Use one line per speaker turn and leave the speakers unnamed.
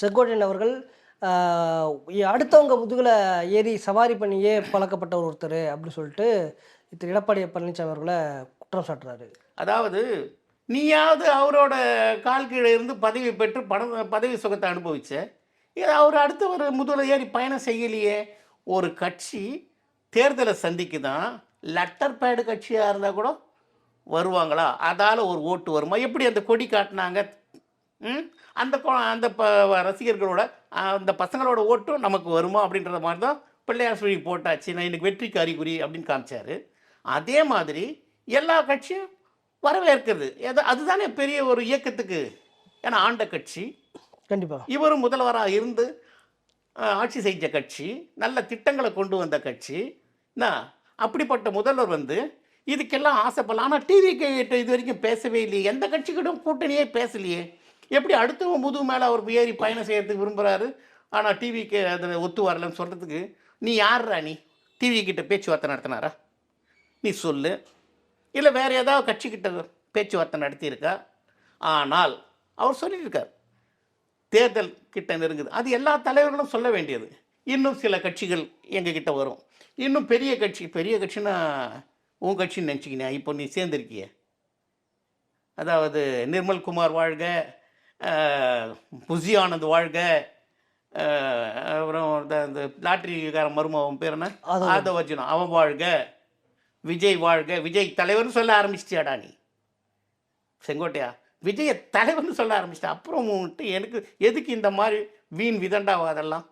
செங்கோட்டையன் அவர்கள் அடுத்தவங்க முதுகில் ஏறி சவாரி பண்ணியே பழக்கப்பட்ட ஒருத்தர் அப்படின்னு சொல்லிட்டு திரு எடப்பாடி பழனிசாமி அவர்களை குற்றம் சாட்டுறாரு.
அதாவது நீயாவது அவரோட கால் கீழே இருந்து பதவி பெற்று பதவி சுகத்தை அனுபவிச்ச, அவர் அடுத்த ஒரு முதுகில் ஏறி பயணம் செய்யலையே. ஒரு கட்சி தேர்தலை சந்திக்குதான், லெட்டர் பேடு கட்சியாக இருந்தால் கூட வருவாங்களா? அதால் ஒரு ஓட்டு வருமா? எப்படி அந்த கொடி காட்டினாங்க? அந்த அந்த ரசிகர்களோட அந்த பசங்களோட ஓட்டும் நமக்கு வருமா அப்படின்ற மாதிரி தான் பிள்ளையார் சொல்லி போட்டாச்சு, நான் எனக்கு வெற்றிக்கு அறிகுறி அப்படின்னு காமிச்சார். அதே மாதிரி எல்லா கட்சியும் வரவேற்கிறது. அதுதானே பெரிய ஒரு இயக்கத்துக்கு. ஏன்னா ஆண்ட கட்சி,
கண்டிப்பாக
இவரும் முதல்வராக இருந்து ஆட்சி செஞ்ச கட்சி, நல்ல திட்டங்களை கொண்டு வந்த கட்சி. அப்படிப்பட்ட முதல்வர் வந்து இதுக்கெல்லாம் ஆசைப்படலாம். ஆனால் டிவிக்கு இது வரைக்கும் பேசவே இல்லையே, எந்த கட்சிக்கிட்டும் கூட்டணியே பேசலையே. எப்படி அடுத்தவங்க முதுகு மேலே அவர் ஏறி பயணம் செய்யறதுக்கு விரும்புகிறாரு, ஆனால் டிவிக்கு அதில் ஒத்து வரலன்னு சொல்கிறதுக்கு நீ யார்ரா? நீ டிவி கிட்ட பேச்சுவார்த்தை நடத்தினாரா? நீ சொல்லு. இல்லை வேறு ஏதாவது கட்சிக்கிட்ட பேச்சுவார்த்தை நடத்தியிருக்கா? ஆனால் அவர் சொல்லியிருக்கார், தேர்தல் கிட்ட நெருங்குது. அது எல்லா தலைவர்களும் சொல்ல வேண்டியது. இன்னும் சில கட்சிகள் எங்ககிட்ட வரும். இன்னும் பெரிய கட்சின்னா உன் கட்சின்னு நினச்சிக்கினே. இப்போ நீ சேர்ந்துருக்கிய, அதாவது நிர்மல்குமார் வாழ்க, புசி ஆனந்த் வாழ்க, அப்புறம் இந்த லாட்ரிக்கார மருமகன் பேர் என்ன, ஆதவர்ஜுனா, அவன் வாழ்க, விஜய் வாழ்க. விஜய் தலைவர்னு சொல்ல ஆரம்பிச்சிட்டியாடா நீ செங்கோட்டையா? விஜய தலைவர்னு சொல்ல ஆரம்பிச்சிட்டா. அப்புறம் எனக்கு எதுக்கு இந்த மாதிரி வீண் விதண்டாவாதெல்லாம்?